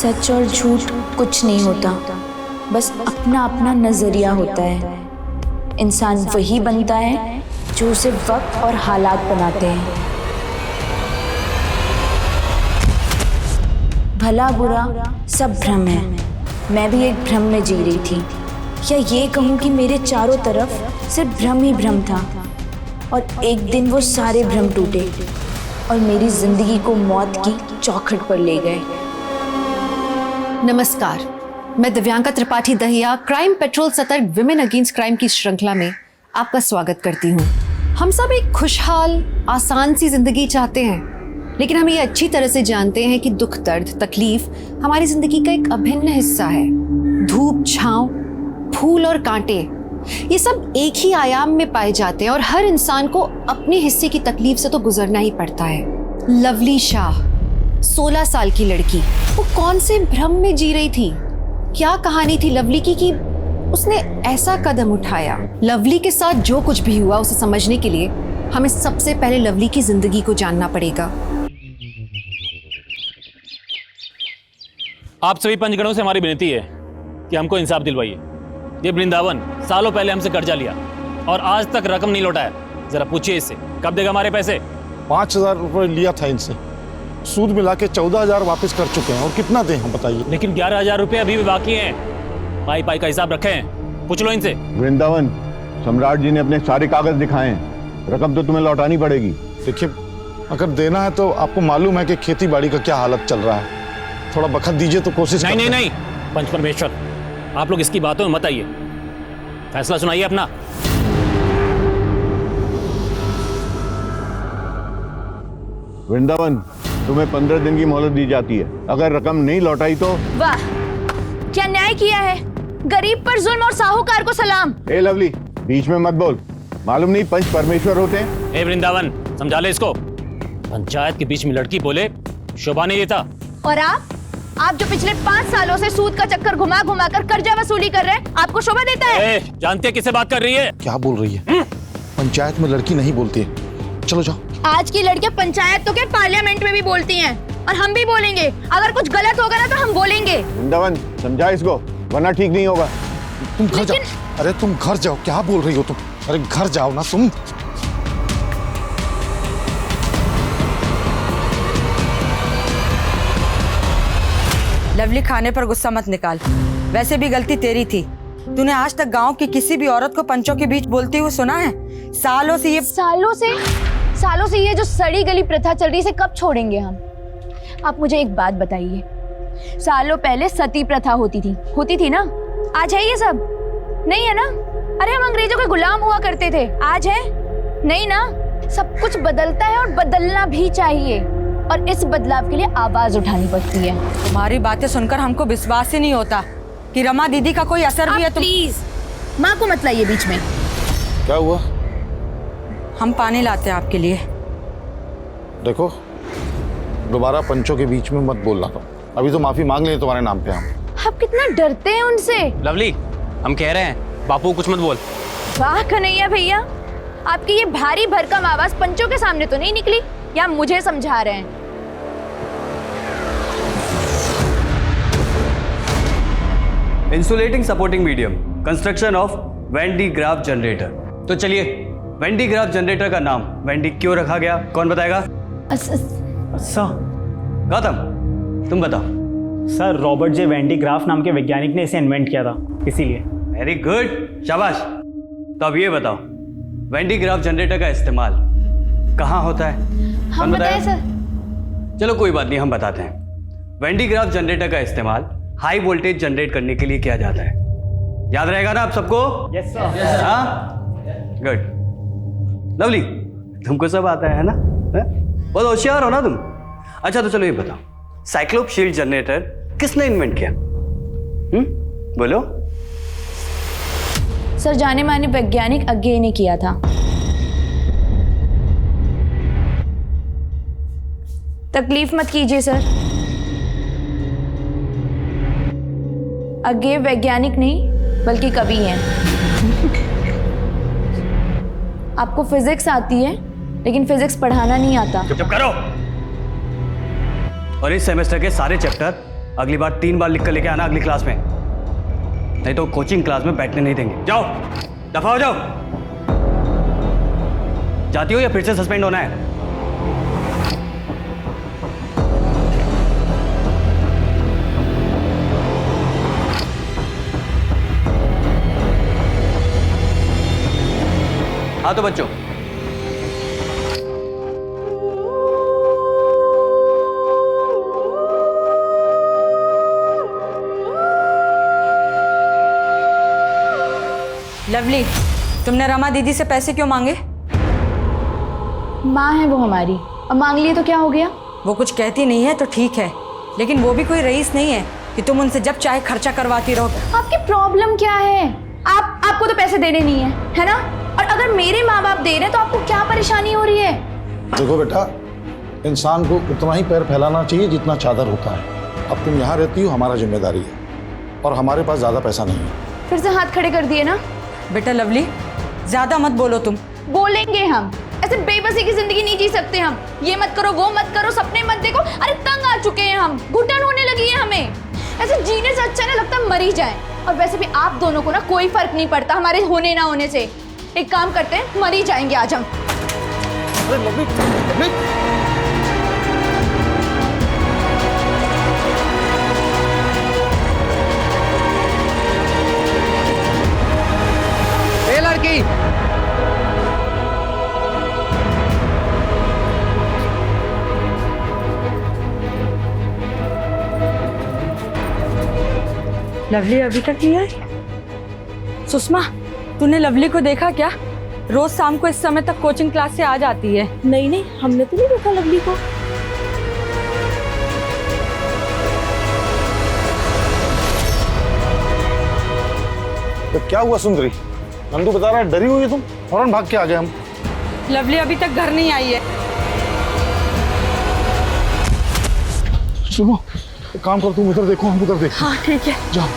सच और झूठ कुछ नहीं होता, बस अपना अपना नजरिया होता है। इंसान वही बनता है जो उसे वक्त और हालात बनाते हैं। भला बुरा सब भ्रम है। मैं भी एक भ्रम में जी रही थी, या ये कहूँ कि मेरे चारों तरफ सिर्फ भ्रम ही भ्रम था। और एक दिन वो सारे भ्रम टूटे और मेरी जिंदगी को मौत की चौखट पर ले गए। नमस्कार, मैं दिव्यांका त्रिपाठी दहिया क्राइम पेट्रोल सतर्क विमेन अगेंस्ट क्राइम की श्रृंखला में आपका स्वागत करती हूँ। हम सब एक खुशहाल आसान सी जिंदगी चाहते हैं, लेकिन हम ये अच्छी तरह से जानते हैं कि दुख दर्द तकलीफ हमारी जिंदगी का एक अभिन्न हिस्सा है। धूप छांव, फूल और कांटे, ये सब एक ही आयाम में पाए जाते हैं और हर इंसान को अपने हिस्से की तकलीफ से तो गुजरना ही पड़ता है। लवली शाह 16 साल की लड़की, वो कौन से भ्रम में जी रही थी? क्या कहानी थी लवली की कि उसने ऐसा कदम उठाया? लवली के साथ जो कुछ भी हुआ उसे समझने के लिए हमें सबसे पहले लवली की जिंदगी को जानना पड़ेगा। आप सभी पंचगणों से हमारी विनती है कि हमको इंसाफ दिलवाइए। ये वृंदावन सालों पहले हमसे कर्जा लिया और आज तक रकम नहीं लौटाया। जरा पूछिए इससे, कब देगा हमारे पैसे? 5,000 रुपये लिया था इनसे, सूद मिला के 14,000 वापस कर चुके हैं। और कितना दें हम बताइए? लेकिन 11,000 रुपये अभी भी बाकी हैं। पाई पाई का हिसाब रखे हैं, पूछ लो इनसे। वृंदावन, सम्राट जी ने अपने सारे कागज दिखाए हैं, रकम तो तुम्हें लौटानी पड़ेगी। देखिए, अगर देना है तो आपको मालूम है कि खेती बाड़ी का क्या हालत चल रहा है, थोड़ा बखत दीजिए तो कोशिश नहीं नहीं करते नहीं, पंच परमेश्वर, आप लोग इसकी बातों में मत आइए, फैसला सुनाइए अपना। वृंदावन, तुम्हें 15 दिन की मोहलत दी जाती है। अगर रकम नहीं लौटाई तो। वाह, क्या न्याय किया है। गरीब पर जुल्म और साहूकार को सलाम। ए लवली, बीच में मत बोल। मालूम नहीं पंच परमेश्वर होते हैं? ए वृंदावन, समझा ले इसको। पंचायत के बीच में लड़की बोले शोभा नहीं देता। और आप जो पिछले 5 सालों से सूद का चक्कर घुमा घुमा कर कर्जा वसूली कर रहे हैं, आपको शोभा देता है? जानते हैं किससे बात कर रही है? क्या बोल रही है? पंचायत में लड़की नहीं बोलती है। चलो जाओ। आज की लड़कियां पंचायत तो क्या पार्लियामेंट में भी बोलती हैं, और हम भी बोलेंगे। अगर कुछ गलत होगा ना तो हम बोलेंगे। वृंदावन, समझा इसको, वरना ठीक नहीं होगा। तुम घर जाओ। अरे तुम घर जाओ, क्या बोल रही हो तुम? अरे घर जाओ ना तुम। लवली, खाने पर गुस्सा मत निकाल। वैसे भी गलती तेरी थी। तूने आज तक गांव की किसी भी औरत को पंचों के बीच बोलती हुई सुना है? सालों से ये जो सड़ी गली प्रथा चल रही है, इसे कब छोड़ेंगे हम? आप मुझे एक बात बताइए, सालों पहले सती प्रथा होती थी ना? आज है ये सब? नहीं है ना? अरे हम अंग्रेजों के गुलाम हुआ करते थे, आज है? नहीं ना? सब कुछ बदलता है और बदलना भी चाहिए, और इस बदलाव के लिए आवाज उठानी पड़ती है। तुम्हारी बातें सुनकर हमको विश्वास ही नहीं होता कि रमा दीदी का कोई असर भी है। प्लीज माँ को मत लाइए बीच में। क्या हुआ? हम पानी लाते हैं आपके लिए। देखो, दोबारा पंचों के बीच में मत बोलना। तो अभी तो माफी मांग लें तुम्हारे नाम पे हम। आप कितना डरते हैं उनसे। लवली, हम कह रहे हैं बापू कुछ मत बोल। वाह कन्हैया भैया, आपकी ये भारी भरकम आवाज पंचों के सामने तो नहीं निकली, या मुझे समझा रहे हैं? Insulating supporting medium, construction of Van de Graaff generator. तो चलिए, वैन डी ग्राफ जनरेटर का नाम वैन डी क्यों रखा गया, कौन बताएगा? अच्छा गौतम, तुम बताओ। सर, रॉबर्ट जे वैंडी ग्राफ नाम के वैज्ञानिक ने इसे इन्वेंट किया था, इसीलिए। वेरी गुड, शाबाश। तो अब ये बताओ, वैन डी ग्राफ जनरेटर का इस्तेमाल कहाँ होता है? हम बताएं सर? चलो कोई बात नहीं, हम बताते हैं। वैन डी ग्राफ जनरेटर का इस्तेमाल हाई वोल्टेज जनरेट करने के लिए किया जाता है। याद रहेगा ना आप सबको? Yes sir. हाँ, गुड। लवली, तुमको सब आता है ना? बहुत होशियार हो ना तुम। अच्छा तो चलो ये बताओ, साइक्लोप शील्ड जनरेटर किसने इन्वेंट किया? बोलो। सर, जाने माने वैज्ञानिक अज्ञे ने किया था। तकलीफ मत कीजिए सर, अज्ञे वैज्ञानिक नहीं बल्कि कवि हैं। आपको फिजिक्स आती है, लेकिन फिजिक्स पढ़ाना नहीं आता। चुप करो। और इस सेमेस्टर के सारे चैप्टर अगली बार 3 बार लिख कर लेके आना अगली क्लास में, नहीं तो कोचिंग क्लास में बैठने नहीं देंगे। जाओ, दफा हो जाओ। जाती हो या फिर से सस्पेंड होना है? हाँ तो बच्चों, लवली, तुमने रमा दीदी से पैसे क्यों मांगे? माँ है वो हमारी, अब मांग लिए तो क्या हो गया? वो कुछ कहती नहीं है तो ठीक है, लेकिन वो भी कोई रईस नहीं है कि तुम उनसे जब चाहे खर्चा करवाती रहो। आपकी प्रॉब्लम क्या है? आपको तो पैसे देने नहीं है ना? और अगर मेरे माँ बाप दे रहे हैं तो आपको क्या परेशानी हो रही है? देखो बेटा, इंसान को उतना ही पैर फैलाना चाहिए जितना चादर होता है। अब तुम यहाँ रहती हो, हमारा जिम्मेदारी है, और हमारे पास ज्यादा पैसा नहीं है। फिर से हाथ खड़े कर दिए ना? बेटा लवली, ज्यादा मत बोलो तुम। बोलेंगे हम, ऐसे बेबसी की जिंदगी नहीं जी सकते हम। ये मत करो, वो मत करो, सपने मत देखो। अरे तंग आ चुके हैं हम, घुटन होने लगी है हमें। ऐसे जीने से अच्छा ना लगता मर ही जाए। और वैसे भी आप दोनों को ना कोई फर्क नहीं पड़ता हमारे होने ना होने से। एक काम करते हैं, मर ही जाएंगे आज हम। अरे लवली, लवली। ए लड़की, लवली अभी तक नहीं आई? सुषमा, तूने लवली को देखा क्या? रोज शाम को इस समय तक कोचिंग क्लास से आ जाती है। नहीं, हमने तो नहीं देखा लवली को। तो क्या हुआ सुंदरी? नंदू बता रहा है डरी हुई है तुम, फौरन भाग के आ गए हम। लवली अभी तक घर नहीं आई है। सुनो, एक काम करो, तुम उधर देखो, हम उधर देखो। हाँ ठीक है। जाओ।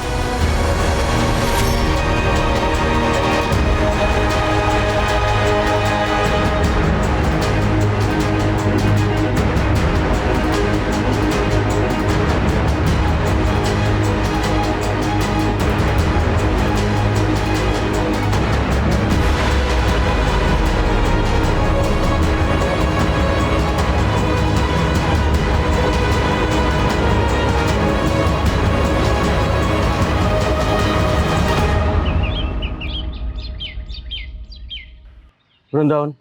वृंदावन,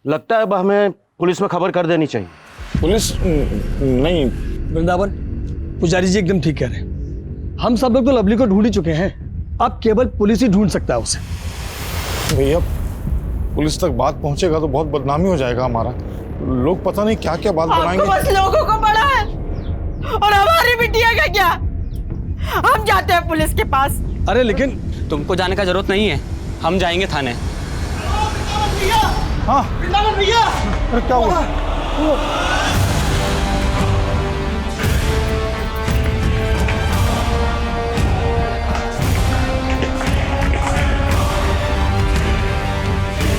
लगता है अब हमें पुलिस में खबर कर देनी चाहिए। पुलिस नहीं। वृंदावन, पुजारी जी एकदम ठीक कह रहे हैं। हम सब लोग तो लवली को ढूंढ ही चुके हैं, अब केवल पुलिस ही ढूंढ सकता है उसे। भैया, पुलिस तक बात पहुंचेगा तो बहुत बदनामी हो जाएगा हमारा। लोग पता नहीं क्या क्या बात बनाएंगे। बस लोगों को पड़ा है, और हमारी बिटिया का क्या? हम जाते हैं पुलिस के पास। अरे लेकिन तुमको जाने का जरूरत नहीं है, हम जाएंगे थाने। हाँ भैया, अरे क्या हुआ?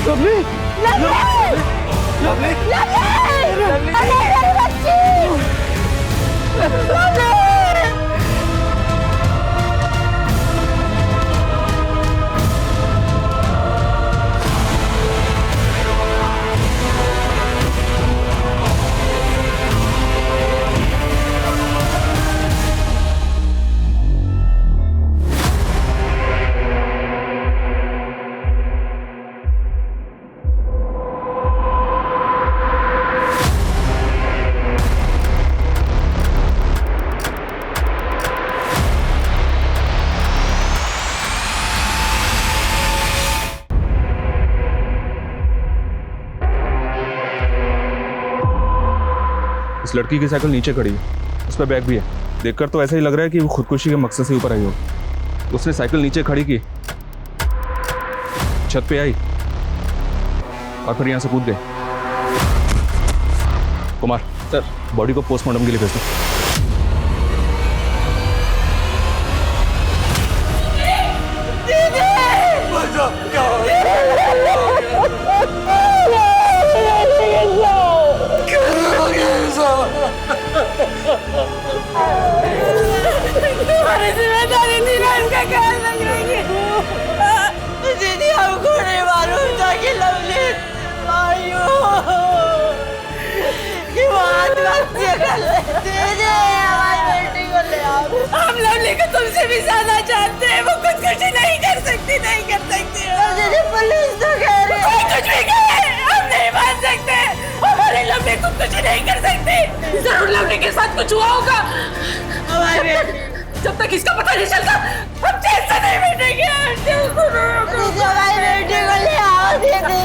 Lovely, lovely! अरे मेरी बच्ची! लवली! इस लड़की की साइकिल नीचे खड़ी है, उस पर बैग भी है। देखकर तो ऐसा ही लग रहा है कि वो खुदकुशी के मकसद से ऊपर आई हो। उसने साइकिल नीचे खड़ी की, छत पे आई और फिर यहाँ से कूद गई। कुमार सर, बॉडी को पोस्टमार्टम के लिए भेज दो। क्या हम लवली को तुमसे भी ज्यादा जानते हैं। वो खुदकुशी नहीं कर सकती, नहीं कर सकती। पुलिस तो कह रही है। कुछ भी कहे, हम नहीं मान सकते। हमारी लवली खुदकुशी नहीं कर सकती। जरूर लवली के साथ कुछ हुआ होगा। हमारे जब तक इसका पता नहीं चलता हम चैन से नहीं बैठेंगे। हमारी बेटी को ले आओ दीदी,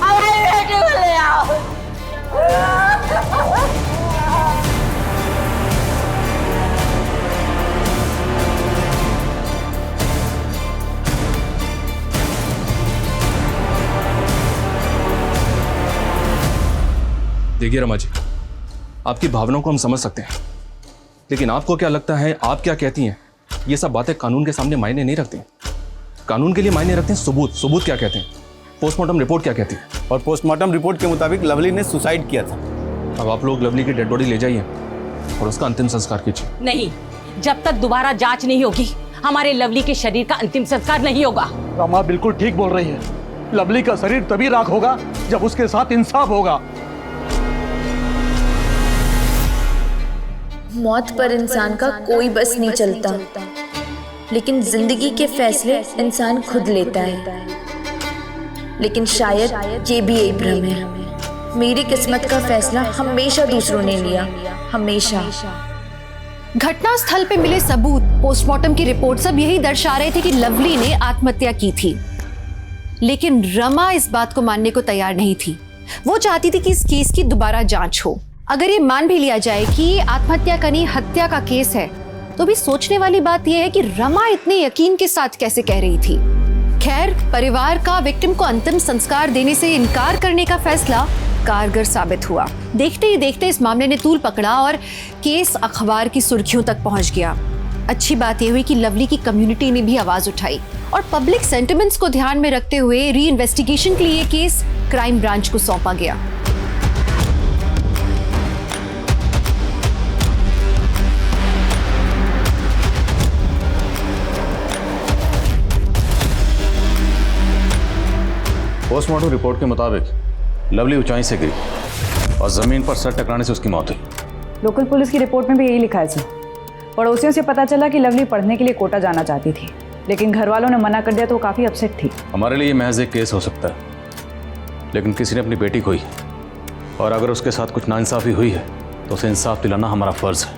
हमारी बेटी को ले आओ। देखिए रमा जी, आपकी भावनाओं को हम समझ सकते हैं, लेकिन आपको क्या लगता है, आप क्या कहती हैं, ये सब बातें कानून के सामने मायने नहीं रखती। कानून के लिए मायने रखते हैं सबूत। सबूत क्या कहते हैं, पोस्टमार्टम रिपोर्ट क्या कहती है। और पोस्टमार्टम रिपोर्ट के मुताबिक लवली ने सुसाइड किया था। अब आप लोग लवली की डेड बॉडी ले जाइए और उसका अंतिम संस्कार कीजिए। नहीं, जब तक दोबारा जांच नहीं होगी हमारे लवली के शरीर का अंतिम संस्कार नहीं होगा। रमा बिल्कुल ठीक बोल रही है। लवली का शरीर तभी राख होगा जब उसके साथ इंसाफ होगा। मौत पर इंसान का कोई बस नहीं चलता, लेकिन जिंदगी के फैसले इंसान खुद लेता है। लेकिन शायद ये भी एक भ्रम है। मेरी किस्मत का फैसला हमेशा दूसरों ने लिया, हमेशा। घटना स्थल पे मिले सबूत, पोस्टमार्टम की रिपोर्ट सब यही दर्शा रहे थे कि लवली ने आत्महत्या की थी। लेकिन रमा इस बात को मानने को तैयार नहीं थी। वो चाहती थी कि इस केस की दोबारा जांच हो। अगर ये मान भी लिया जाए कि ये आत्महत्या का नहीं हत्या का केस है, तो भी सोचने वाली बात यह है कि रमा इतने यकीन के साथ कैसे कह रही थी। खैर, परिवार का विक्टिम को अंतिम संस्कार देने से इनकार करने का फैसला कारगर साबित हुआ। देखते ही देखते इस मामले ने तूल पकड़ा और केस अखबार की सुर्खियों तक पहुंच गया। अच्छी बात यह हुई कि लवली की कम्युनिटी ने भी आवाज उठाई और पब्लिक सेंटिमेंट्स को ध्यान में रखते हुए री इन्वेस्टिगेशन के लिए केस क्राइम ब्रांच को सौंपा गया। पोस्टमार्टम रिपोर्ट के मुताबिक लवली ऊंचाई से गिरी और जमीन पर सर टकराने से उसकी मौत हुई। लोकल पुलिस की रिपोर्ट में भी यही लिखा है सर। पड़ोसियों से पता चला कि लवली पढ़ने के लिए कोटा जाना चाहती थी, लेकिन घर वालों ने मना कर दिया तो वो काफ़ी अपसेट थी। हमारे लिए महज एक केस हो सकता है, लेकिन किसी ने अपनी बेटी खोई, और अगर उसके साथ कुछ नाइंसाफी हुई है तो उसे इंसाफ दिलाना हमारा फर्ज है।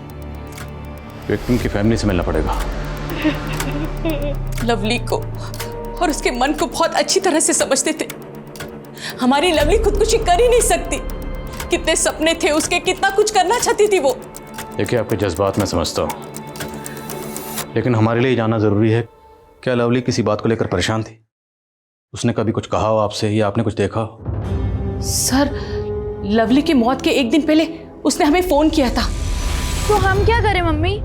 विक्टिम की फैमिली से मिलना पड़ेगा। लवली को और उसके मन को बहुत अच्छी तरह से समझते थे। हमारी लवली खुदकुशी कर ही नहीं सकती। कितने सपने थे उसके, कितना कुछ करना चाहती थी वो। देखिए, आपके जज्बात मैं समझता हूँ, लेकिन हमारे लिए जानना जरूरी है, क्या लवली किसी बात को लेकर परेशान थी? उसने कभी कुछ कहा हो आपसे या आपने कुछ देखा हो? सर, लवली की मौत के एक दिन पहले उसने हमें फोन किया था। तो हम क्या करें मम्मी?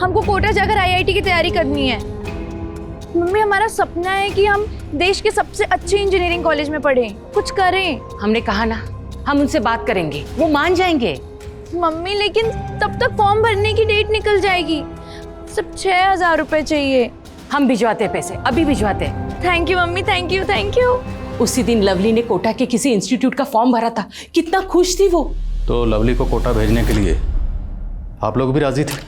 हमको कोटा जाकर आईआईटी की तैयारी करनी है। मम्मी, हमारा सपना है कि हम देश के सबसे अच्छे इंजीनियरिंग कॉलेज में पढ़ें, कुछ करें। हमने कहा ना, हम उनसे बात करेंगे, वो मान जाएंगे। मम्मी, लेकिन तब तक फॉर्म भरने की डेट निकल जाएगी। सिर्फ 6,000 रुपए चाहिए। हम भिजवाते पैसे, अभी भिजवाते। थैंक यू मम्मी, थैंक यू, थैंक यू। उसी दिन लवली ने कोटा के किसी इंस्टीट्यूट का फॉर्म भरा था। कितना खुश थी वो। तो लवली को कोटा भेजने के लिए आप लोग भी राजी थे?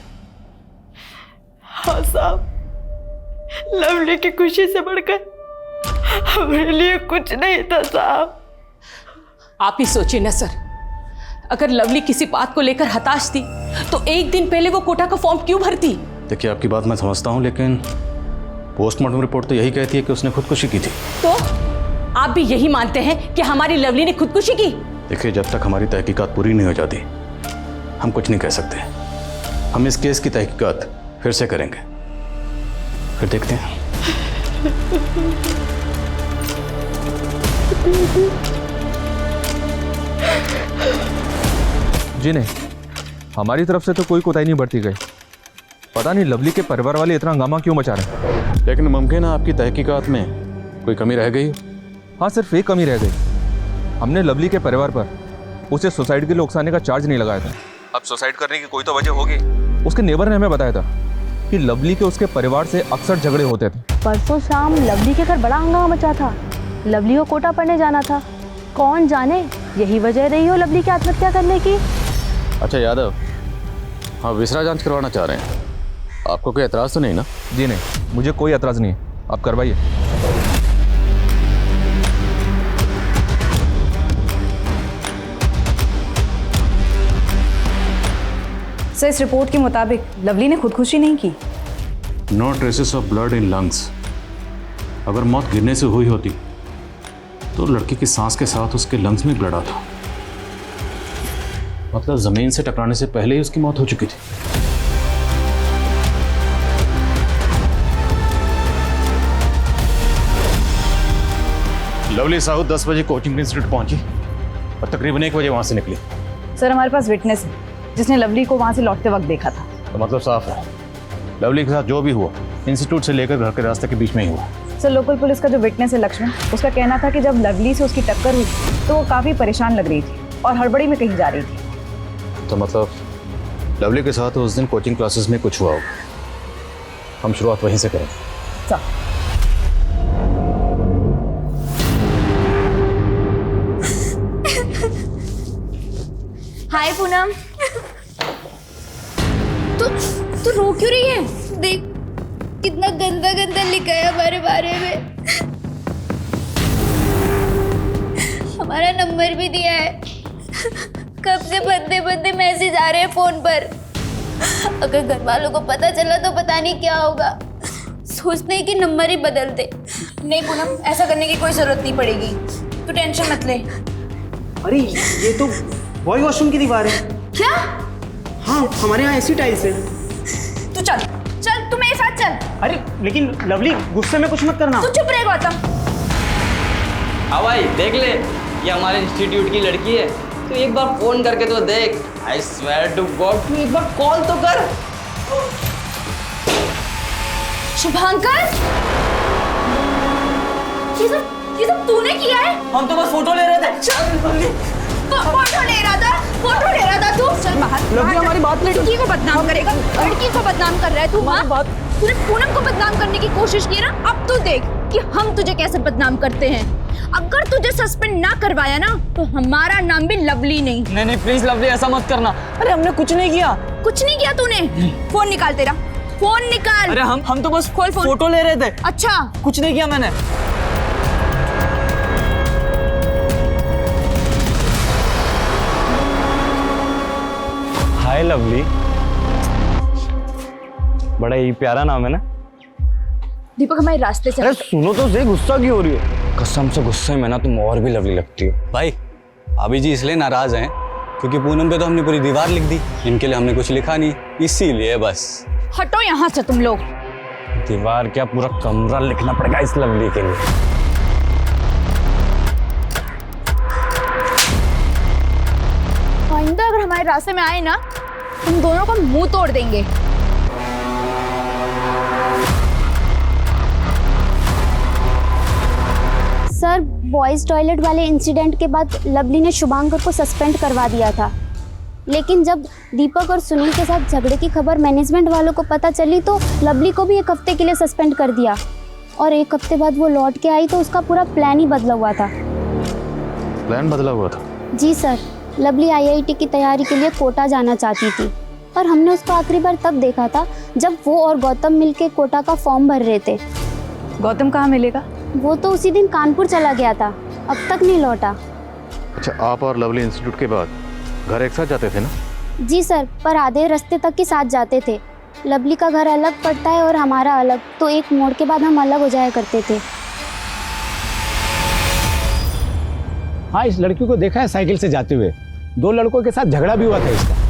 हाँ साहब, लवली की खुशी से बढ़कर हमारे लिए कुछ नहीं था साहब। आप ही सोचिए ना सर, अगर लवली किसी बात को लेकर हताश थी तो एक दिन पहले वो कोटा का फॉर्म क्यों भरती? देखिए, आपकी बात मैं समझता हूँ, लेकिन पोस्टमार्टम रिपोर्ट तो यही कहती है कि उसने खुदकुशी की थी। तो आप भी यही मानते हैं कि हमारी लवली ने खुदकुशी की? देखिए, जब तक हमारी तहकीकात पूरी नहीं हो जाती हम कुछ नहीं कह सकते। हम इस केस की तहकीकात फिर से करेंगे, फिर देखते हैं। जी नहीं, हमारी तरफ से तो कोई कोताही नहीं बरती गई। पता नहीं लवली के परिवार वाले इतना हंगामा क्यों मचा रहे हैं। लेकिन मुमकिन है आपकी तहकीकात में कोई कमी रह गई? हाँ, सिर्फ एक कमी रह गई। हमने लवली के परिवार पर उसे सुसाइड के लिए उकसाने का चार्ज नहीं लगाया था। अब सुसाइड करने की कोई तो वजह होगी। उसके नेबर ने हमें बताया था कि लवली के उसके परिवार से अक्सर झगड़े होते थे। परसों शाम लवली के घर बड़ा हंगामा मचा था। लवली को कोटा पढ़ने जाना था। कौन जाने यही वजह रही हो लवली की आत्महत्या करने की। अच्छा यादव, हाँ, विसरा जांच करवाना चाह रहे हैं। आपको कोई एतराज़ तो नहीं ना? जी नहीं, मुझे कोई एतराज़ नहीं है, आप करवाइए। सर, इस रिपोर्ट के मुताबिक लवली ने खुदकुशी नहीं की। No traces of blood in lungs. अगर मौत गिरने से हुई होती तो लड़की की सांस के साथ उसके लंग्स में ब्लड आता, मतलब जमीन से टकराने से पहले ही उसकी मौत हो चुकी थी। लवली साहू 10 बजे कोचिंग इंस्टीट्यूट पहुंची और तकरीबन 1 बजे वहां से निकली। सर, हमारे पास विटनेस है जिसने लवली को वहां से लौटते वक्त देखा था। तो मतलब साफ है, लवली के साथ जो भी हुआ इंस्टीट्यूट से लेकर घर के रास्ते के बीच में ही हुआ। सर, लोकल पुलिस का जो विटनेस है लक्ष्मण, उसका कहना था कि जब लवली से उसकी टक्कर हुई तो वो काफ़ी परेशान लग रही थी और हड़बड़ी में कहीं जा रही थी। तो मतलब लवली के साथ उस दिन कोचिंग क्लासेस में कुछ हुआ होगा। हम शुरुआत वहीं से करें। सर, हाय पूनम। तू रो क्यों रही है? देख कितना गंदा गंदा लिखा है हमारे बारे में। हमारा नंबर भी दिया है। कब से बंदे बंदे मैसेज आ रहे हैं फोन पर। अगर घर वालों को पता चला तो पता नहीं क्या होगा। सोचते हैं कि नंबर ही बदल दे। नहीं पूनम, ऐसा करने की कोई जरूरत नहीं पड़ेगी, तू टेंशन मत ले। अरे ये तो बॉय वॉशरूम की दीवार है। क्या? हाँ, हमारे यहाँ ऐसी टाइल्स है। तू चल चल, तू मेरे साथ चल। अरे लेकिन लवली, गुस्से में कुछ मत करना। तू चुप रहे गौतम। हाँ भाई, देख ले, ये हमारे इंस्टीट्यूट की लड़की है। तो एक बार फोन करके तो देख। आई स्वेयर टू गॉड, तू एक बार कॉल तो कर। शुभांकर, ये सब तूने किया है? हम तो बस फोटो ले रहे थे। फोटो ले रहा था तू। चल बाहर। लवली हमारी बात नहीं। लड़की को बदनाम करेगा, लड़की को बदनाम कर रहा है तू। हाँ, तूने पूनम को बदनाम करने की कोशिश की ना। अब तू देख कि हम तुझे कैसे बदनाम करते हैं। अगर तुझे सस्पेंड ना करवाया ना तो हमारा नाम भी लवली नहीं। नहीं प्लीज लवली, ऐसा मत करना। अरे हमने कुछ नहीं किया। कुछ नहीं किया तूने? फोन निकाल तेरा, फोन निकाल। अरे हम तो बस खोल फोन। फोटो ले रहे थे। अच्छा, कुछ नहीं किया मैंने। हाय लवली, बड़ा ही प्यारा नाम है ना। दीपक हमारे रास्ते से। अरे सुनो तो सही, गुस्सा क्यों हो रही हो? कसम से गुस्से में ना तुम और भी लवली लगती हो। भाई अभी जी इसलिए नाराज हैं क्योंकि पूनम पे तो हमने पूरी दीवार लिख दी, इनके लिए हमने कुछ लिखा नहीं, इसीलिए बस। हटो यहाँ से तुम लोग। दीवार क्या, पूरा कमरा लिखना पड़ेगा इस लवली के लिए। आइंदा अगर हमारे रास्ते में आए ना, तुम दोनों का मुंह तोड़ देंगे। सर, बॉयज टॉयलेट वाले इंसिडेंट के बाद लवली ने शुभांकर को सस्पेंड करवा दिया था, लेकिन जब दीपक और सुनील के साथ झगड़े की खबर मैनेजमेंट वालों को पता चली तो लवली को भी 1 हफ्ते के लिए सस्पेंड कर दिया। और 1 हफ्ते बाद वो लौट के आई तो उसका पूरा प्लान ही बदला हुआ था। प्लान बदला हुआ था? जी सर, लवली IIT की तैयारी के लिए कोटा जाना चाहती थी और हमने उसको आखिरी बार तब देखा था जब वो और गौतम मिलके कोटा का फॉर्म भर रहे थे। गौतम कहाँ मिलेगा? वो तो उसी दिन कानपुर चला गया था, अब तक नहीं लौटा। अच्छा, आप और लवली इंस्टीट्यूट के बाद घर एक साथ जाते थे ना? जी सर, पर आधे रास्ते तक ही साथ जाते थे। लवली का घर अलग पड़ता है और हमारा अलग, तो एक मोड़ के बाद हम अलग हो जाया करते थे। हाँ, इस लड़की को देखा है साइकिल से जाते हुए। 2 लड़कों के साथ झगड़ा भी हुआ था इसका।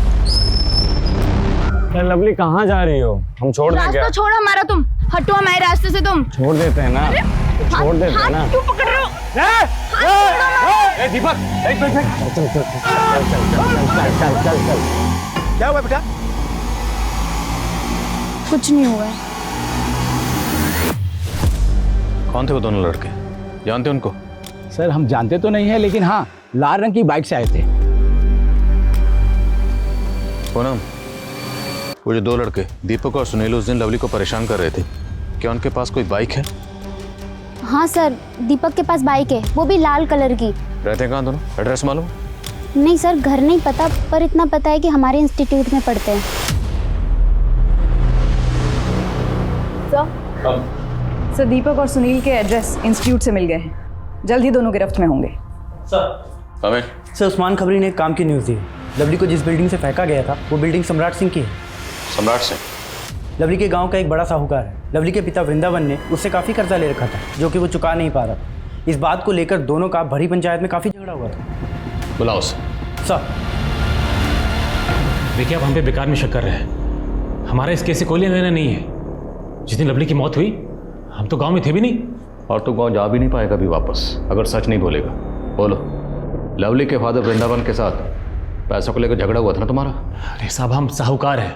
लवली कहाँ जा रही हो? हम छोड़ दें क्या? रास्ता छोड़ हमारा, तुम हटो हमारे रास्ते से। तुम छोड़ देते हैं ना, छोड़ देते हैं ना। क्यों पकड़ रहे हो? दीपक, चल। क्या हुआ बेटा? कुछ नहीं हुआ है। कौन थे वो दोनों लड़के? जानते उनको? सर, हम जानते तो नहीं है, लेकिन हाँ, लाल रंग की बाइक से आए थे। पूनम, वो जो 2 लड़के दीपक और सुनील उस दिन लवली को परेशान कर रहे थे, क्या उनके पास कोई बाइक है? हाँ सर, दीपक के पास बाइक है, वो भी लाल कलर की। रहते हैं कहाँ दोनों? एड्रेस मालूम? नहीं सर, घर नहीं पता, पर इतना पता है कि हमारे इंस्टीट्यूट में पढ़ते हैं। सर दीपक और सुनील के एड्रेस इंस्टीट्यूट से मिल गए हैं, जल्द ही दोनों गिरफ्त में होंगे। सर उस्मान खबरी ने एक काम की न्यूज़ दी। लवली को जिस बिल्डिंग से फेंका गया था वो बिल्डिंग सम्राट सिंह की है। सम्राट सिंह लवली के गांव का एक बड़ा साहूकार है। लवली के पिता वृंदावन ने उससे काफ़ी कर्जा ले रखा था जो कि वो चुका नहीं पा रहा था। इस बात को लेकर दोनों का भरी पंचायत में काफ़ी झगड़ा हुआ था। बुलाओ उसे। सर देखिए आप हम पे बेकार में शक कर रहे हैं। हमारा इस केस से कोई लेना देना नहीं है। जिस दिन लवली की मौत हुई हम तो गांव में थे भी नहीं। और तो गांव जा भी नहीं पाएगा अभी वापस अगर सच नहीं बोलेगा। बोलो, लवली के फादर वृंदावन के साथ पैसों को लेकर झगड़ा हुआ था ना तुम्हारा? अरे साहब हम साहूकार हैं,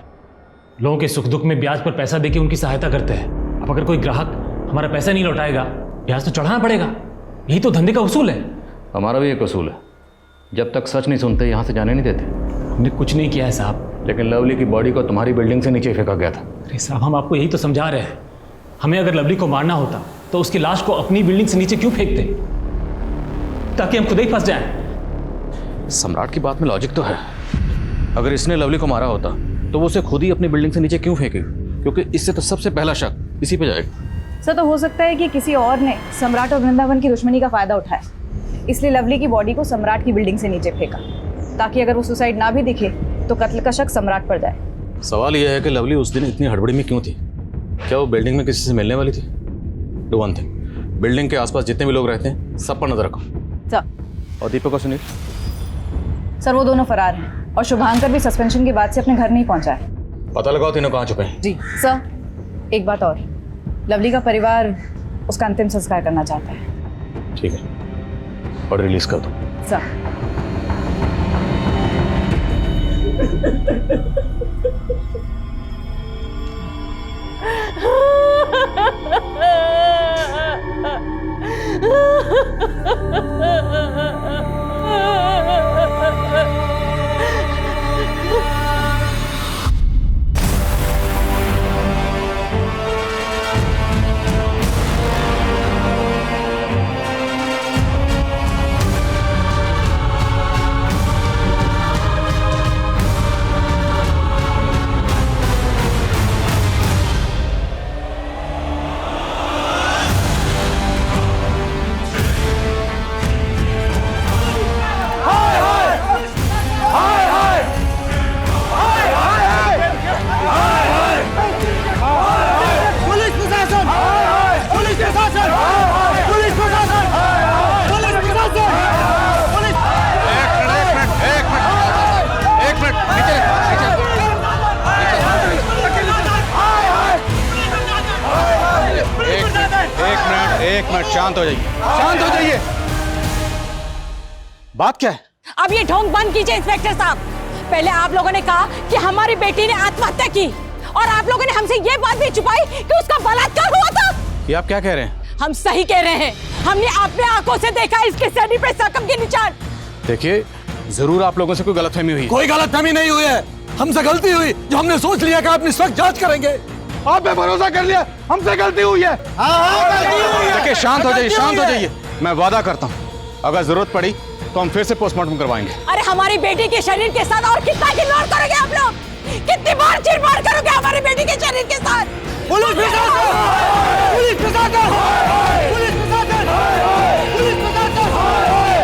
लोगों के सुख दुख में ब्याज पर पैसा देके उनकी सहायता करते हैं। अब अगर कोई ग्राहक हमारा पैसा नहीं लौटाएगा ब्याज तो चढ़ाना पड़ेगा। यही तो धंधे का उसूल है। हमारा भी एक उसूल है, जब तक सच नहीं सुनते यहाँ से जाने नहीं देते। हमने कुछ नहीं किया है साहब। लेकिन लवली की बॉडी को तुम्हारी बिल्डिंग से नीचे फेंका गया था। अरे साहब हम आपको यही तो समझा रहे हैं। हमें अगर लवली को मारना होता तो उसकी लाश को अपनी बिल्डिंग से नीचे क्यों फेंकते, ताकि हम खुद ही फंस जाएं। सम्राट की बात में लॉजिक तो है। अगर इसने लवली को मारा होता तो वो उसे खुद ही अपनी बिल्डिंग से नीचे क्यों फेंकेगी? क्योंकि इससे तो सबसे पहला शक इसी पे जाएगा। सर तो हो सकता है कि किसी और ने सम्राट और वृंदावन की दुश्मनी का फायदा उठाया, इसलिए लवली की बॉडी को सम्राट की बिल्डिंग से नीचे फेंका, ताकि अगर वो सुसाइड ना भी दिखे तो कत्ल का शक सम्राट पर जाए। सवाल यह है कि लवली उस दिन इतनी हड़बड़ी में क्यों थी? क्या वो बिल्डिंग में किसी से मिलने वाली थी? डू वन थिंग, बिल्डिंग के आसपास जितने भी लोग रहते हैं सब पर नजर रखो। सर और दीपक और सुनील? सर वो दोनों फरार हैं और शुभांकर भी सस्पेंशन के बाद से अपने घर नहीं पहुंचा है। पता लगाओ तीनों कहाँ छुपे हैं। जी सर, एक बात और, लवली का परिवार उसका अंतिम संस्कार करना चाहता है। ठीक है, और रिलीज कर दो। सर एक मिनट शांत हो जाइए, शांत हो जाइए। बात क्या है? अब ये ढोंग बंद कीजिए इंस्पेक्टर साहब। पहले आप लोगों ने कहा कि हमारी बेटी ने आत्महत्या की और आप लोगों ने हमसे ये बात भी छुपाई कि उसका बलात्कार हुआ था। ये आप क्या कह रहे हैं? हम सही कह रहे हैं, हमने अपने आंखों से देखा इसके शरीर पे जख्म के निशान। देखिए, जरूर आप लोगों से कोई गलतफहमी हुई है। कोई गलतफहमी नहीं हुई है, हमसे गलती हुई जो हमने सोच लिया कि आप इस वक्त जांच करेंगे। आप पे भरोसा कर लिया, हमसे गलती हुई है। देखिए शांत हो जाइए, शांत हो जाइए। मैं वादा करता हूँ अगर जरूरत पड़ी तो हम फिर से पोस्टमार्टम करवाएंगे। अरे हमारी बेटी के शरीर के साथ और कितना खिलवाड़ करोगे आप लोग? कितनी बार चिरबाड़ करोगे हमारी बेटी के शरीर के साथ? पुलिस प्रशासन! पुलिस प्रशासन! पुलिस प्रशासन! पुलिस प्रशासन!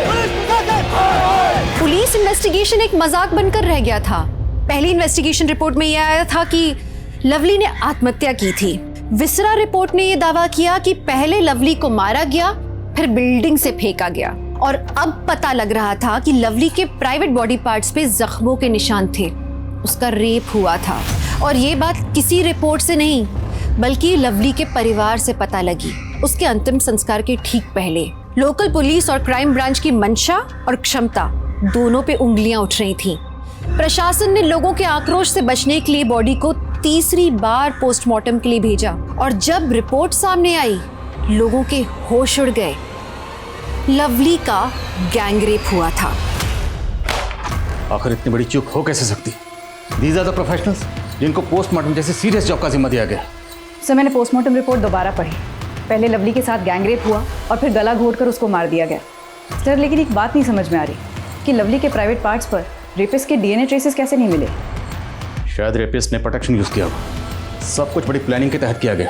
पुलिस प्रशासन! पुलिस इन्वेस्टिगेशन एक मजाक बनकर रह गया था। पहली इन्वेस्टिगेशन रिपोर्ट में यह आया था कि लवली ने आत्महत्या की थी। विसरा रिपोर्ट ने यह दावा किया कि पहले लवली को मारा गया, फिर बिल्डिंग से फेंका गया, और अब पता लग रहा था कि लवली के प्राइवेट बॉडी पार्ट्स पे जख्मों के निशान थे। उसका रेप हुआ था, और ये बात किसी रिपोर्ट से नहीं बल्कि लवली के परिवार से पता लगी उसके अंतिम संस्कार के ठीक पहले। लोकल पुलिस और क्राइम ब्रांच की मंशा और क्षमता दोनों पे उंगलियां उठ रही थीं। प्रशासन ने लोगों के आक्रोश से बचने के लिए बॉडी को तीसरी बार पोस्टमार्टम के लिए भेजा, और जब रिपोर्ट सामने आई लोगों के होश उड़ गए। लवली का गैंगरेप हुआ था। आखिर इतनी बड़ी चूक हो कैसे सकती? These are the professionals जिनको पोस्टमार्टम जैसे सीरियस जॉब का जिम्मा दिया गया। सर मैंने पोस्टमार्टम रिपोर्ट दोबारा पढ़ी। पहले लवली के साथ गैंगरेप हुआ और फिर गला घोटकर उसको मार दिया गया। सर लेकिन एक बात नहीं समझ में आ रही कि लवली के प्राइवेट पार्ट्स पर रेपिस्ट के डीएनए ट्रेसेस कैसे नहीं मिले? शायद रेपिस्ट ने प्रोटेक्शन यूज किया होगा। सब कुछ बड़ी प्लानिंग के तहत किया गया।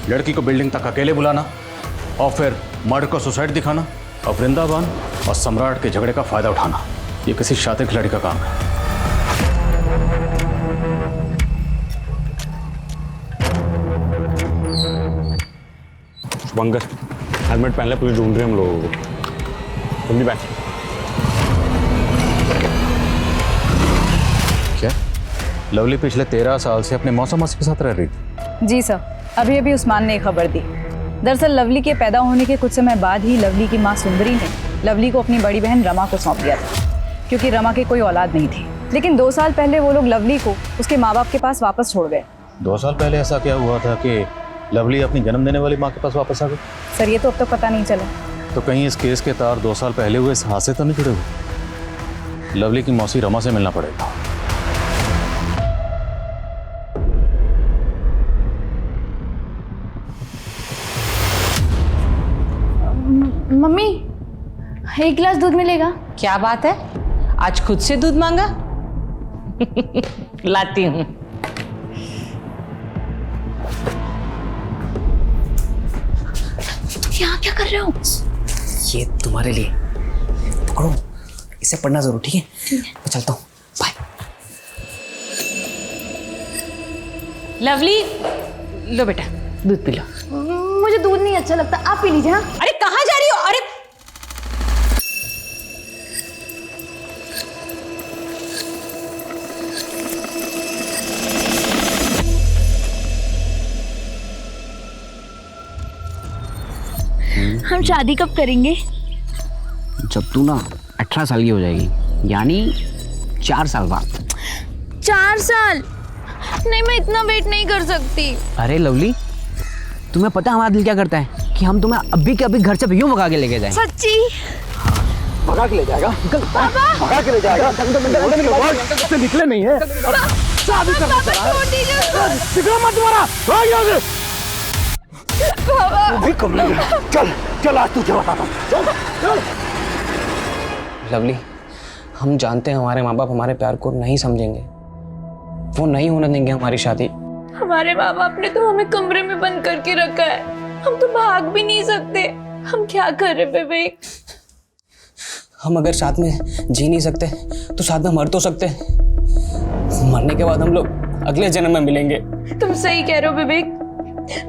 लड़की को बिल्डिंग तक अकेले बुलाना और फिर मर्डर को सुसाइड दिखाना और वृंदावन और सम्राट के झगड़े का फायदा उठाना, ये किसी शातिर खिलाड़ी का काम है। शुभंकर, हेलमेट पहन ले, पुलिस ढूंढ रही है हम लोगों को। तुम भी बैठ। क्या लवली पिछले 13 साल से अपने मौसा मासी के साथ रह रही थी? जी सर, अभी अभी उस्मान ने खबर दी। दरअसल लवली के पैदा होने के कुछ समय बाद ही लवली की मां सुंदरी ने लवली को अपनी बड़ी बहन रमा को सौंप दिया था, क्योंकि रमा के कोई औलाद नहीं थी। लेकिन 2 साल पहले वो लोग लवली को उसके माँ बाप के पास वापस छोड़ गए। 2 साल पहले ऐसा क्या हुआ था कि लवली अपनी जन्म देने वाली माँ के पास वापस आ गई? सर ये तो अब तक पता नहीं चला। तो कहीं इस केस के तार 2 साल पहले हुए इस हादसे तो नहीं जुड़े हुए? लवली की मौसी रमा से मिलना पड़ेगा। मम्मी, 1 गिलास दूध मिलेगा? क्या बात है, आज खुद से दूध मांगा? लाती हूँ। यहाँ क्या कर रहे हो? ये तुम्हारे लिए, पकड़ो, इसे पढ़ना जरूर, ठीक है? मैं चलता हूँ, बाय। लवली, लो बेटा दूध पी लो। मुझे दूध नहीं अच्छा लगता, आप पी लीजिए। हाँ? अरे कहाँ जा रही हो? अरे हम शादी कब करेंगे? जब तू ना 18 साल की हो जाएगी, यानी 4 साल बाद। 4 साल? नहीं, मैं इतना वेट नहीं कर सकती। अरे लवली, तुम्हें पता है हमारा दिल क्या करता है कि हम तुम्हें अभी के अभी घर से यूं भगा के लेके जाएं। सच्ची? भगा के ले जाएगा? भगा के ले जाएगा? से निकले नहीं है। शादी करना चाह रहा है? निकलो मत तुम्हारा, भाग यहाँ से। भी कम नहीं है। चल चल, आज तुझे बताता हूँ। चल चल। लवली, हम जानते हैं हमारे माँ बाप हमारे प्यार को नहीं समझेंगे, वो नहीं होने देंगे हमारी शादी। हमारे माँ बाप ने तो हमें कमरे में बंद करके रखा है, हम तो भाग भी नहीं सकते। हम क्या करें विवेक? हम अगर साथ में जी नहीं सकते तो साथ में मर तो सकते। मरने के बाद हम लोग अगले जन्म में मिलेंगे। तुम सही कह रहे हो विवेक,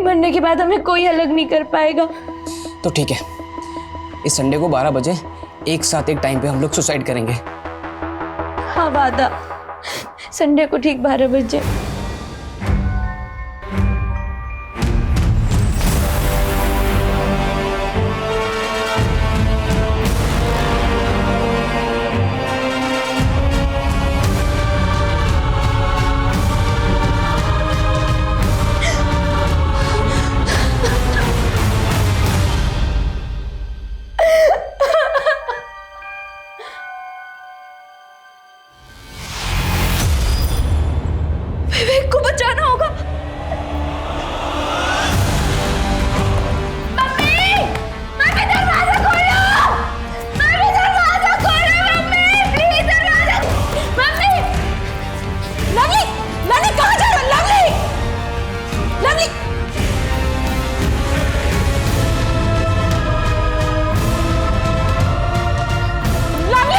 मरने के बाद हमें कोई अलग नहीं कर पाएगा। तो ठीक है, इस संडे को 12 बजे एक साथ एक टाइम पे हम लोग सुसाइड करेंगे। हाँ वादा, संडे को ठीक 12 बजे। विवेक को बचाना होगा। मम्मी, मम्मी दरवाजा खोलो, मम्मी दरवाजा खोलो, मम्मी प्लीज दरवाजा। मम्मी, लवली, लवली कहाँ जा रहे हो? लवली, लवली, लवली।